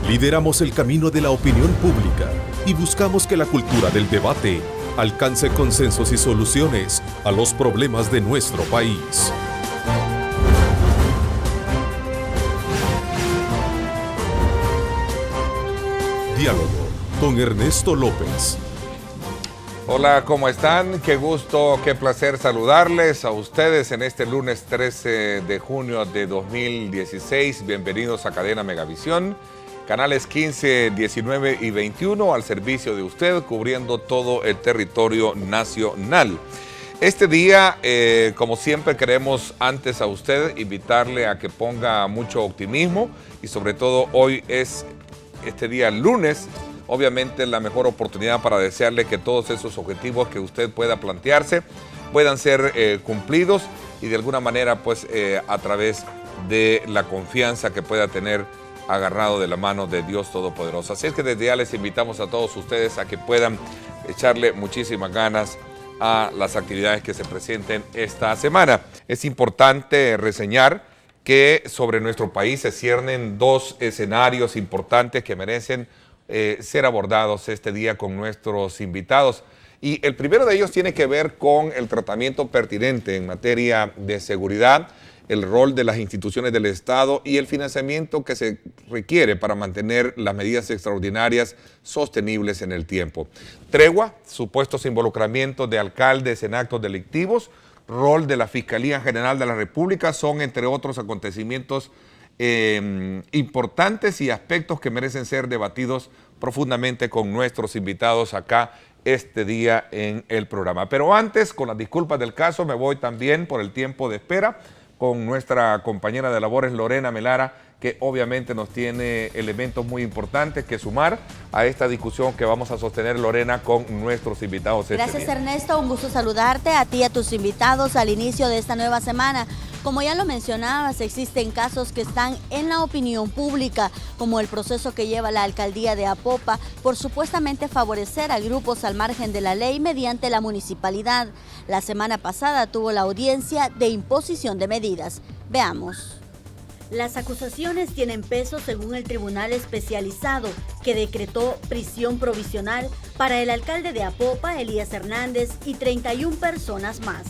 Lideramos el camino de la opinión pública y buscamos que la cultura del debate alcance consensos y soluciones a los problemas de nuestro país. Diálogo con Ernesto López. Hola, ¿cómo están? Qué gusto, qué placer saludarles a ustedes en este lunes 13 de junio de 2016. Bienvenidos a Cadena Megavisión, canales 15, 19 y 21 al servicio de usted, cubriendo todo el territorio nacional. Este día, como siempre, queremos antes a usted invitarle a que ponga mucho optimismo y sobre todo hoy es este día lunes. Obviamente la mejor oportunidad para desearle que todos esos objetivos que usted pueda plantearse puedan ser cumplidos y de alguna manera pues a través de la confianza que pueda tener agarrado de la mano de Dios Todopoderoso. Así es que desde ya les invitamos a todos ustedes a que puedan echarle muchísimas ganas a las actividades que se presenten esta semana. Es importante reseñar que sobre nuestro país se ciernen dos escenarios importantes que merecen ser abordados este día con nuestros invitados. Y el primero de ellos tiene que ver con el tratamiento pertinente en materia de seguridad, el rol de las instituciones del Estado y el financiamiento que se requiere para mantener las medidas extraordinarias sostenibles en el tiempo. Tregua, supuestos involucramientos de alcaldes en actos delictivos, rol de la Fiscalía General de la República son, entre otros acontecimientos importantes y aspectos que merecen ser debatidos profundamente con nuestros invitados acá este día en el programa. Pero antes, con las disculpas del caso, me voy también por el tiempo de espera con nuestra compañera de labores Lorena Melara, que obviamente nos tiene elementos muy importantes que sumar a esta discusión que vamos a sostener, Lorena, con nuestros invitados. Gracias, Ernesto, un gusto saludarte a ti y a tus invitados al inicio de esta nueva semana. Como ya lo mencionabas, existen casos que están en la opinión pública, como el proceso que lleva la alcaldía de Apopa por supuestamente favorecer a grupos al margen de la ley mediante la municipalidad. La semana pasada tuvo la audiencia de imposición de medidas. Veamos. Las acusaciones tienen peso según el tribunal especializado que decretó prisión provisional para el alcalde de Apopa, Elías Hernández, y 31 personas más.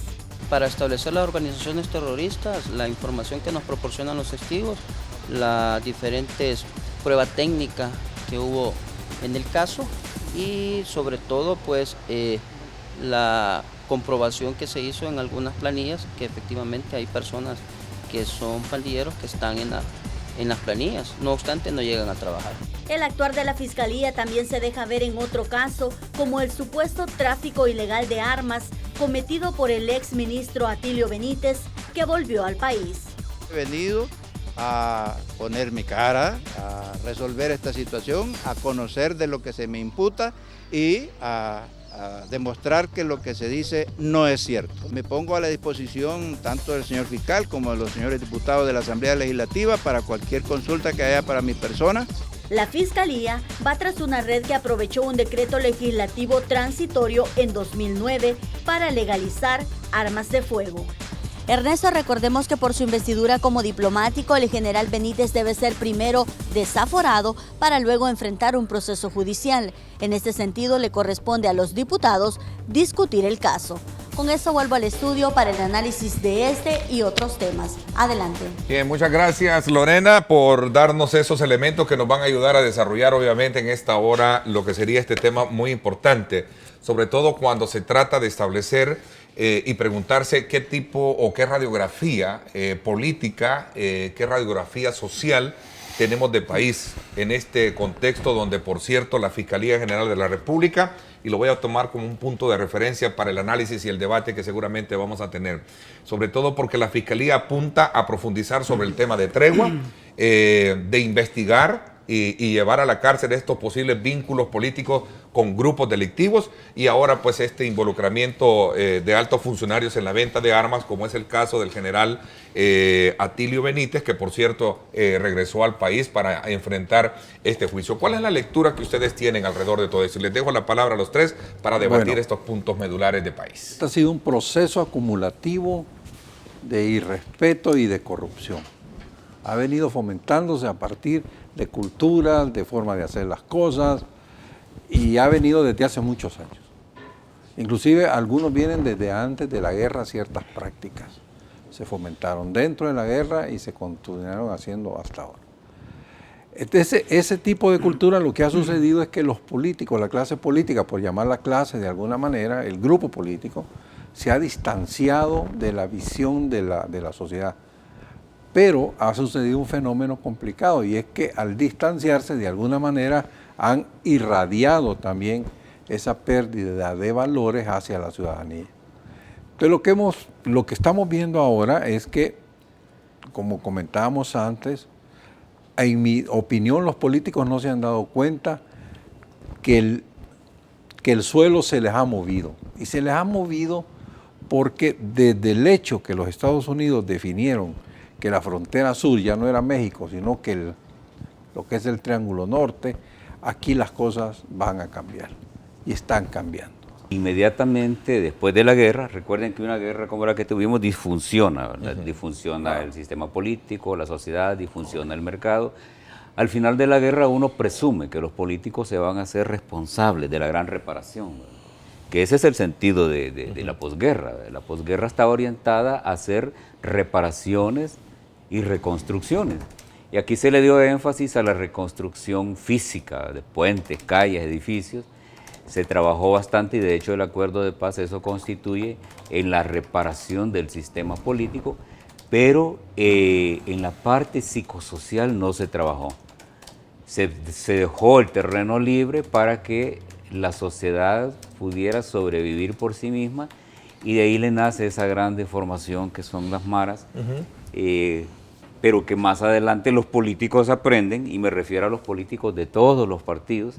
Para establecer las organizaciones terroristas, la información que nos proporcionan los testigos, las diferentes pruebas técnicas que hubo en el caso y sobre todo pues la comprobación que se hizo en algunas planillas que efectivamente hay personas que son pandilleros que están en las planillas, no obstante no llegan a trabajar. El actuar de la Fiscalía también se deja ver en otro caso, como el supuesto tráfico ilegal de armas cometido por el ex ministro Atilio Benítez, que volvió al país. He venido a poner mi cara, a resolver esta situación, a conocer de lo que se me imputa y a demostrar que lo que se dice no es cierto. Me pongo a la disposición tanto del señor fiscal como de los señores diputados de la Asamblea Legislativa para cualquier consulta que haya para mi persona. La Fiscalía va tras una red que aprovechó un decreto legislativo transitorio en 2009 para legalizar armas de fuego. Ernesto, recordemos que por su investidura como diplomático, el general Benítez debe ser primero desaforado para luego enfrentar un proceso judicial. En este sentido, le corresponde a los diputados discutir el caso. Con esto vuelvo al estudio para el análisis de este y otros temas. Adelante. Bien, muchas gracias, Lorena, por darnos esos elementos que nos van a ayudar a desarrollar obviamente en esta hora lo que sería este tema muy importante, sobre todo cuando se trata de establecer y preguntarse qué tipo o qué radiografía política, qué radiografía social tenemos de país en este contexto donde, por cierto, la Fiscalía General de la República, y lo voy a tomar como un punto de referencia para el análisis y el debate que seguramente vamos a tener, sobre todo porque la Fiscalía apunta a profundizar sobre el tema de tregua, de investigar y llevar a la cárcel estos posibles vínculos políticos con grupos delictivos y ahora pues este involucramiento de altos funcionarios en la venta de armas, como es el caso del general Atilio Benítez, que por cierto regresó al país para enfrentar este juicio. ¿Cuál es la lectura que ustedes tienen alrededor de todo eso? Les dejo la palabra a los tres para debatir estos puntos medulares de país. Este ha sido un proceso acumulativo de irrespeto y de corrupción. ha venido fomentándose a partir de culturas, de forma de hacer las cosas, y ha venido desde hace muchos años. Inclusive algunos vienen desde antes de la guerra, ciertas prácticas se fomentaron dentro de la guerra y se continuaron haciendo hasta ahora. Ese tipo de cultura, lo que ha sucedido es que los políticos, la clase política, por llamarla clase de alguna manera, el grupo político, se ha distanciado de la visión de la sociedad. Pero ha sucedido un fenómeno complicado, y es que al distanciarse de alguna manera han irradiado también esa pérdida de valores hacia la ciudadanía. Entonces lo que estamos viendo ahora es que, como comentábamos antes, en mi opinión los políticos no se han dado cuenta que el suelo se les ha movido. Y se les ha movido porque desde el hecho que los Estados Unidos definieron que la frontera sur ya no era México, sino que lo que es el Triángulo Norte, aquí las cosas van a cambiar y están cambiando. Inmediatamente después de la guerra, recuerden que una guerra como la que tuvimos disfunciona, ¿verdad? Disfunciona el sistema político, la sociedad, disfunciona el mercado. Al final de la guerra uno presume que los políticos se van a hacer responsables de la gran reparación, ¿verdad? Que ese es el sentido de la posguerra. La posguerra estaba orientada a hacer reparaciones y reconstrucciones. Y aquí se le dio énfasis a la reconstrucción física de puentes, calles, edificios. Se trabajó bastante y de hecho el acuerdo de paz eso constituye en la reparación del sistema político, pero en la parte psicosocial no se trabajó. Se dejó el terreno libre para que la sociedad pudiera sobrevivir por sí misma, y de ahí le nace esa gran deformación que son las maras, pero que más adelante los políticos aprenden, y me refiero a los políticos de todos los partidos,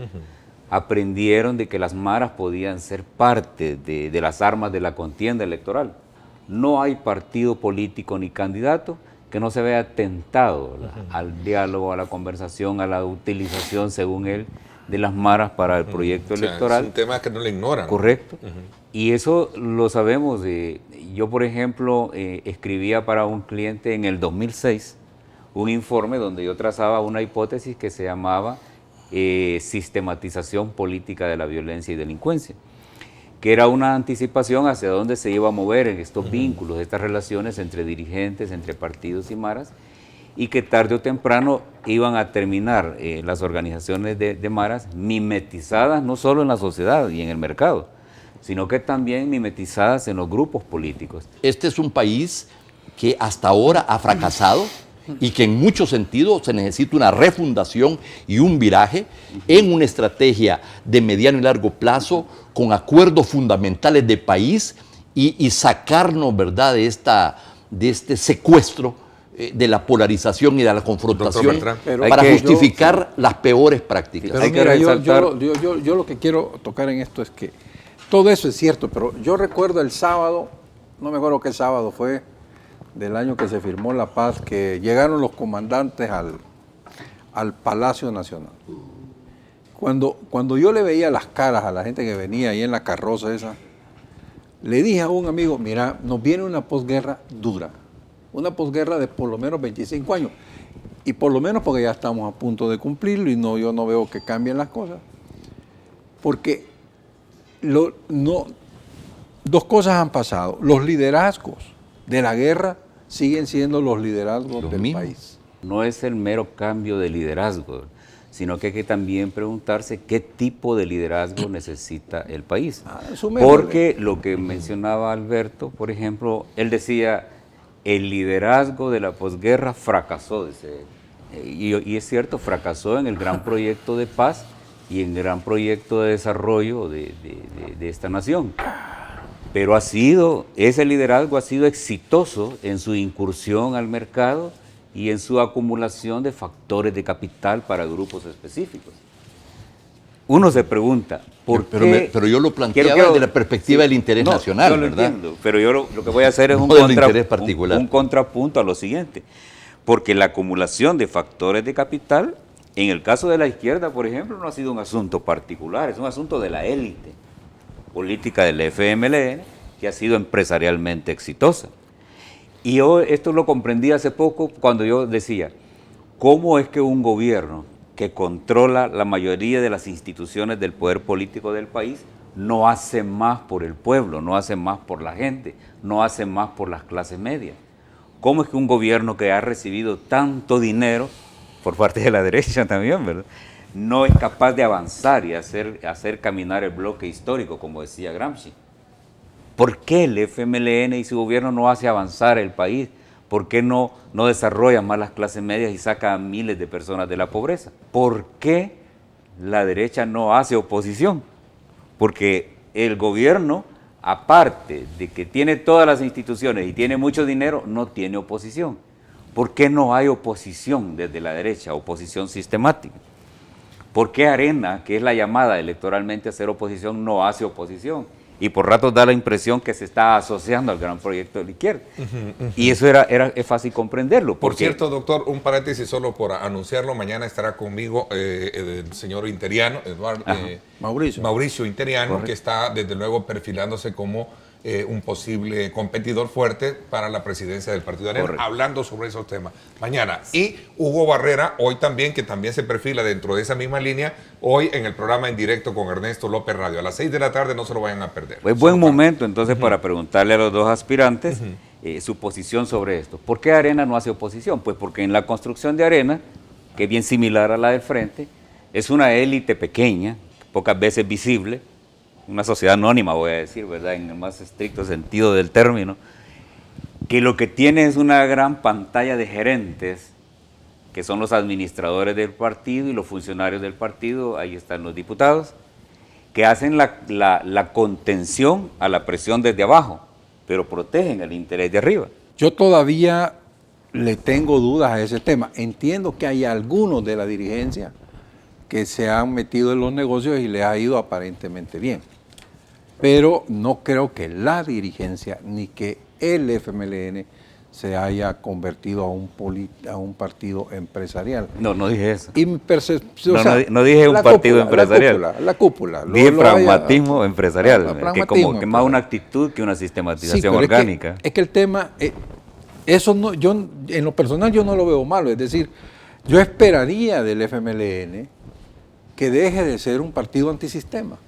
aprendieron de que las maras podían ser parte de las armas de la contienda electoral. No hay partido político ni candidato que no se vea tentado al diálogo, a la conversación, a la utilización, según él, de las maras para el proyecto electoral. Es un tema que no le ignoran. Correcto. Y eso lo sabemos. Yo, por ejemplo, escribía para un cliente en el 2006 un informe donde yo trazaba una hipótesis que se llamaba sistematización política de la violencia y delincuencia, que era una anticipación hacia dónde se iba a mover en estos vínculos, estas relaciones entre dirigentes, entre partidos y maras, y que tarde o temprano iban a terminar las organizaciones de maras mimetizadas no solo en la sociedad y en el mercado, sino que también mimetizadas en los grupos políticos. Este es un país que hasta ahora ha fracasado y que en muchos sentidos se necesita una refundación y un viraje en una estrategia de mediano y largo plazo con acuerdos fundamentales de país y sacarnos, ¿verdad?, de este secuestro de la polarización y de la confrontación para justificar las peores prácticas. Pero mira, yo lo que quiero tocar en esto es que todo eso es cierto, pero yo recuerdo el sábado, no me acuerdo qué sábado fue, del año que se firmó la paz, que llegaron los comandantes al Palacio Nacional. Cuando yo le veía las caras a la gente que venía ahí en la carroza esa, le dije a un amigo, mira, nos viene una posguerra dura, una posguerra de por lo menos 25 años, y por lo menos porque ya estamos a punto de cumplirlo, y yo no veo que cambien las cosas, porque dos cosas han pasado. Los liderazgos de la guerra siguen siendo los liderazgos del país. No es el mero cambio de liderazgo, sino que hay que también preguntarse qué tipo de liderazgo necesita el país. Porque lo que mencionaba Alberto, por ejemplo, él decía, el liderazgo de la posguerra fracasó, y es cierto, fracasó en el gran proyecto de paz y en el gran proyecto de desarrollo de esta nación. Pero ese liderazgo ha sido exitoso en su incursión al mercado y en su acumulación de factores de capital para grupos específicos. Uno se pregunta, ¿por qué? Pero yo lo planteaba desde la perspectiva del interés nacional, yo lo ¿verdad? entiendo, pero yo lo que voy a hacer es un contrapunto a lo siguiente, porque la acumulación de factores de capital, en el caso de la izquierda, por ejemplo, no ha sido un asunto particular, es un asunto de la élite política del FMLN, que ha sido empresarialmente exitosa. Y yo esto lo comprendí hace poco cuando yo decía, ¿cómo es que un gobierno que controla la mayoría de las instituciones del poder político del país no hace más por el pueblo, no hace más por la gente, no hace más por las clases medias? ¿Cómo es que un gobierno que ha recibido tanto dinero, por parte de la derecha también, ¿verdad?, no es capaz de avanzar y hacer caminar el bloque histórico, como decía Gramsci? ¿Por qué el FMLN y su gobierno no hace avanzar el país? ¿Por qué no desarrolla más las clases medias y saca a miles de personas de la pobreza? ¿Por qué la derecha no hace oposición? Porque el gobierno, aparte de que tiene todas las instituciones y tiene mucho dinero, no tiene oposición. ¿Por qué no hay oposición desde la derecha, oposición sistemática? ¿Por qué Arena, que es la llamada electoralmente a hacer oposición, no hace oposición? Y por ratos da la impresión que se está asociando al gran proyecto de la izquierda. Y eso es fácil comprenderlo. Por cierto, doctor, un paréntesis solo por anunciarlo. Mañana estará conmigo el señor Interiano, Mauricio Interiano, correcto, que está desde luego perfilándose como un posible competidor fuerte para la presidencia del Partido Arena, correcto, hablando sobre esos temas mañana. Y Hugo Barrera, hoy también, que también se perfila dentro de esa misma línea, hoy en el programa en directo con Ernesto López Radio, a las 6 de la tarde, no se lo vayan a perder. Es buen momento entonces para preguntarle a los dos aspirantes su posición sobre esto. ¿Por qué Arena no hace oposición? Pues porque en la construcción de Arena, que es bien similar a la del Frente, es una élite pequeña, pocas veces visible, una sociedad anónima, voy a decir, ¿verdad?, en el más estricto sentido del término, que lo que tiene es una gran pantalla de gerentes, que son los administradores del partido y los funcionarios del partido, ahí están los diputados, que hacen la contención a la presión desde abajo, pero protegen el interés de arriba. Yo todavía le tengo dudas a ese tema. Entiendo que hay algunos de la dirigencia que se han metido en los negocios y les ha ido aparentemente bien. Pero no creo que la dirigencia ni que el FMLN se haya convertido a un partido empresarial. No dije eso. Y no dije un partido empresarial. La cúpula. Dije pragmatismo empresarial, que más una actitud que una sistematización orgánica. Es que el tema, eso no, yo en lo personal yo no lo veo malo. Es decir, yo esperaría del FMLN que deje de ser un partido antisistema.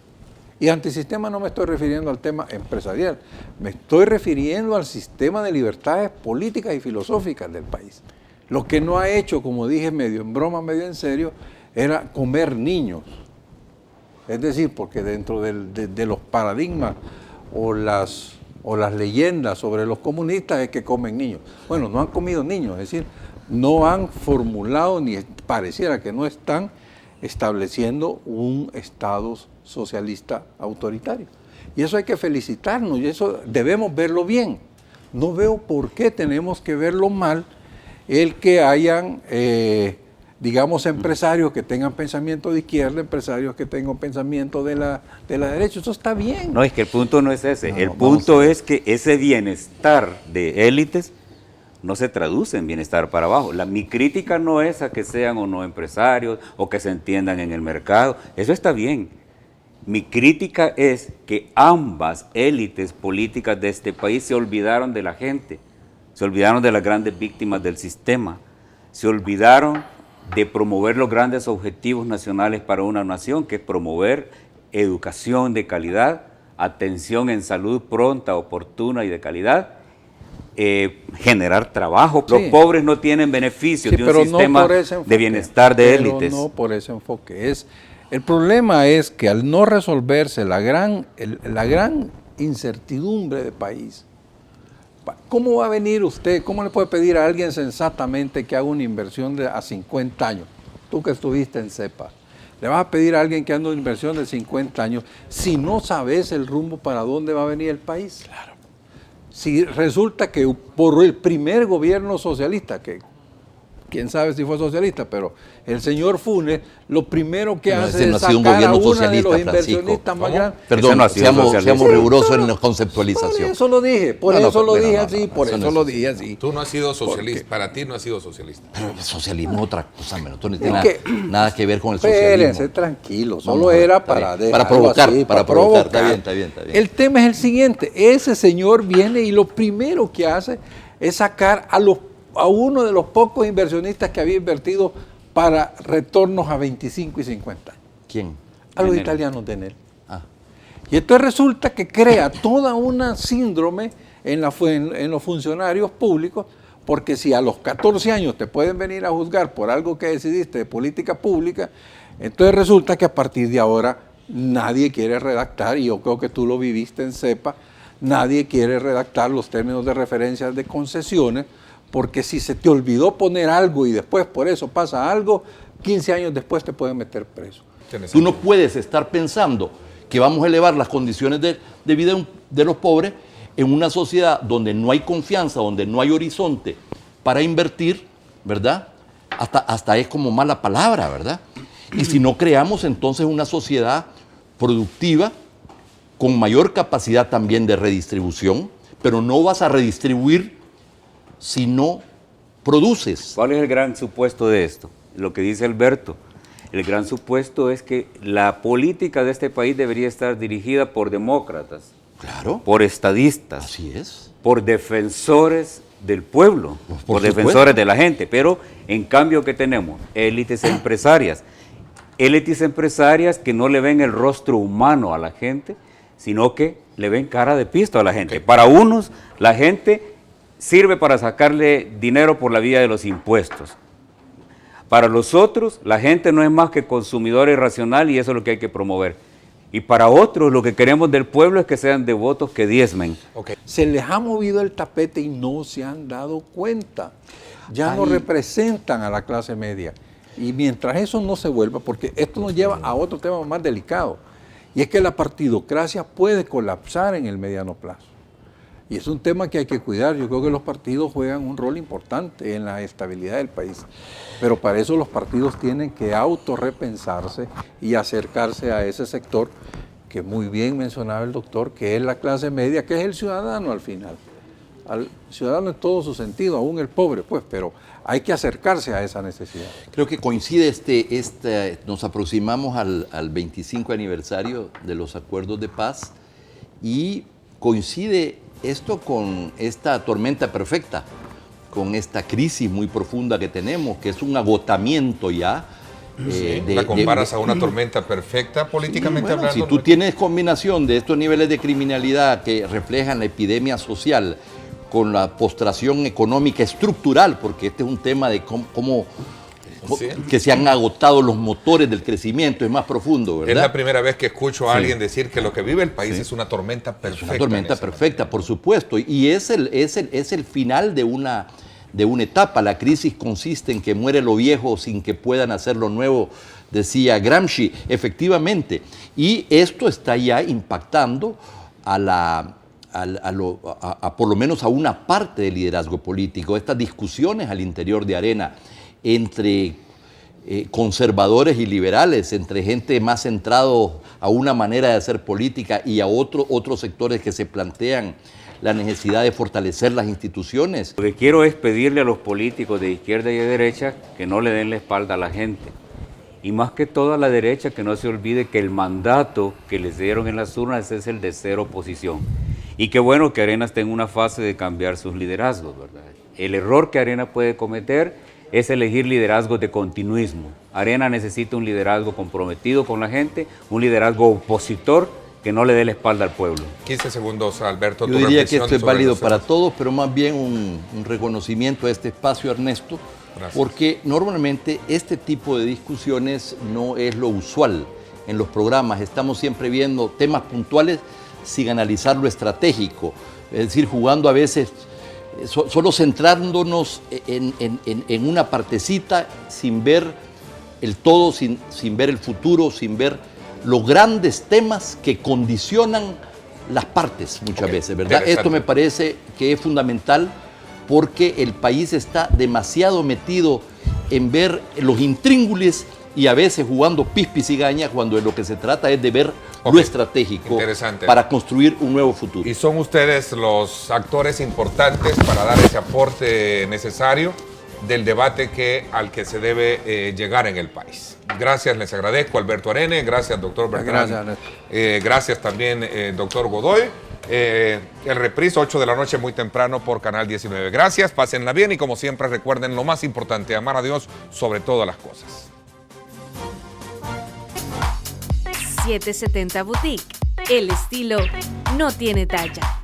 Y antisistema no me estoy refiriendo al tema empresarial, me estoy refiriendo al sistema de libertades políticas y filosóficas del país. Lo que no ha hecho, como dije, medio en broma, medio en serio, era comer niños. Es decir, porque dentro de los paradigmas o las leyendas sobre los comunistas es que comen niños. Bueno, no han comido niños, es decir, no han formulado, ni pareciera que no están estableciendo un Estado socialista autoritario. Y eso hay que felicitarnos, y eso debemos verlo bien. No veo por qué tenemos que verlo mal el que hayan, digamos, empresarios que tengan pensamiento de izquierda, empresarios que tengan pensamiento de la derecha. Eso está bien. No, es que el punto no es ese. El punto es que ese bienestar de élites no se traduce en bienestar para abajo. Mi crítica no es a que sean o no empresarios o que se entiendan en el mercado. Eso está bien. Mi crítica es que ambas élites políticas de este país se olvidaron de la gente, se olvidaron de las grandes víctimas del sistema, se olvidaron de promover los grandes objetivos nacionales para una nación, que es promover educación de calidad, atención en salud pronta, oportuna y de calidad, generar trabajo. Sí. Los pobres no tienen beneficios de un sistema de bienestar de élites. No por ese enfoque. El problema es que al no resolverse la gran incertidumbre del país, ¿cómo va a venir usted? ¿Cómo le puede pedir a alguien sensatamente que haga una inversión a 50 años? Tú que estuviste en CEPA, le vas a pedir a alguien que haga una inversión de 50 años si no sabes el rumbo para dónde va a venir el país. Claro. Si resulta que por el primer gobierno socialista, que quién sabe si fue socialista, pero el señor Funes, lo primero que hace es sacar a uno de los inversionistas más grandes. Perdón, seamos rigurosos en la conceptualización. Por eso lo dije, por eso lo dije así. Tú no has sido socialista, para ti no has sido socialista. Pero el socialismo es otra cosa, no tiene nada que ver con el socialismo. Espérense, tranquilo, solo era para provocar, así, para provocar. Está bien. El tema es el siguiente, ese señor viene y lo primero que hace es sacar a uno de los pocos inversionistas que había invertido para retornos a 25 y 50 años. ¿Quién? A los Enel. italianos de Enel. Ah. Y entonces resulta que crea toda una síndrome en los funcionarios públicos, porque si a los 14 años te pueden venir a juzgar por algo que decidiste de política pública, entonces resulta que a partir de ahora nadie quiere redactar, y yo creo que tú lo viviste en CEPA, nadie quiere redactar los términos de referencia de concesiones, porque si se te olvidó poner algo y después por eso pasa algo, 15 años después te pueden meter preso. Tú no puedes estar pensando que vamos a elevar las condiciones de vida de los pobres en una sociedad donde no hay confianza, donde no hay horizonte para invertir, ¿verdad? Hasta es como mala palabra, ¿verdad? Y si no creamos entonces una sociedad productiva con mayor capacidad también de redistribución, pero no vas a redistribuir si no produces. ¿Cuál es el gran supuesto de esto? Lo que dice Alberto. El gran supuesto es que la política de este país debería estar dirigida por demócratas, Claro, por estadistas, así es. por defensores del pueblo, por supuesto. defensores de la gente. Pero en cambio, ¿qué tenemos? Élites empresarias. Élites empresarias que no le ven el rostro humano a la gente, sino que le ven cara de pisto a la gente. Para unos, la gente sirve para sacarle dinero por la vía de los impuestos. Para los otros, la gente no es más que consumidor irracional y eso es lo que hay que promover. Y para otros, lo que queremos del pueblo es que sean devotos que diezmen. Se les ha movido el tapete y no se han dado cuenta. Ya no Ahí. representan a la clase media. Y mientras eso no se vuelva, porque esto nos lleva a otro tema más delicado, y es que la partidocracia puede colapsar en el mediano plazo. Y es un tema que hay que cuidar. Yo creo que los partidos juegan un rol importante en la estabilidad del país. Pero para eso los partidos tienen que autorrepensarse y acercarse a ese sector que muy bien mencionaba el doctor, que es la clase media, que es el ciudadano al final. Al ciudadano en todo su sentido, aún el pobre, pues, pero hay que acercarse a esa necesidad. Creo que coincide nos aproximamos al 25 aniversario de los acuerdos de paz y coincide esto con esta tormenta perfecta, con esta crisis muy profunda que tenemos, que es un agotamiento ya. La comparas a una tormenta perfecta políticamente Bueno, hablando. si tú tienes combinación de estos niveles de criminalidad que reflejan la epidemia social con la postración económica estructural, porque este es un tema de cómo Sí. que se han agotado los motores del crecimiento, es más profundo, ¿verdad? Es la primera vez que escucho a alguien decir que lo que vive el país es una tormenta Es perfecta. una tormenta perfecta, por supuesto, y es el final de una etapa. La crisis consiste en que muere lo viejo sin que puedan hacer lo nuevo, decía Gramsci, efectivamente. Y esto está ya impactando por lo menos a una parte del liderazgo político. Estas discusiones al interior de Arena entre conservadores y liberales, entre gente más centrado a una manera de hacer política y a otros sectores que se plantean la necesidad de fortalecer las instituciones. Lo que quiero es pedirle a los políticos de izquierda y de derecha que no le den la espalda a la gente. Y más que todo a la derecha, que no se olvide que el mandato que les dieron en las urnas es el de ser oposición. Y qué bueno que Arena esté en una fase de cambiar sus liderazgos, ¿verdad? El error que Arena puede cometer es elegir liderazgos de continuismo. Arena necesita un liderazgo comprometido con la gente, un liderazgo opositor que no le dé la espalda al pueblo. 15 segundos, Alberto. Yo tu diría que reflexión esto es sobre válido los para temas. todos, pero más bien un reconocimiento a este espacio, Ernesto, Gracias. porque normalmente este tipo de discusiones no es lo usual en los programas. Estamos siempre viendo temas puntuales sin analizar lo estratégico, es decir, jugando a veces, solo centrándonos en una partecita sin ver el todo, sin ver el futuro, sin ver los grandes temas que condicionan las partes muchas veces, ¿verdad? Interesante. Esto me parece que es fundamental porque el país está demasiado metido en ver los intríngulis y a veces jugando pispis y gañas cuando de lo que se trata es de ver Ok. lo estratégico Interesante. para construir un nuevo futuro. Y son ustedes los actores importantes para dar ese aporte necesario del debate al que se debe llegar en el país. Gracias, les agradezco, Alberto Arene, gracias, doctor Bertrand. Gracias, Ernesto. Gracias también, doctor Godoy. el reprise 8 de la noche muy temprano por Canal 19. Gracias, pásenla bien y como siempre recuerden lo más importante, amar a Dios sobre todas las cosas. 770 Boutique. El estilo no tiene talla.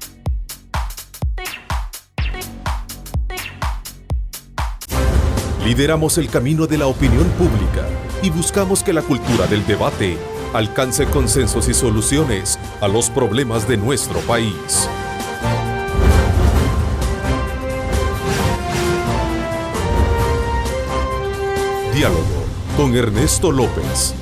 Lideramos el camino de la opinión pública y buscamos que la cultura del debate alcance consensos y soluciones a los problemas de nuestro país. Diálogo con Ernesto López.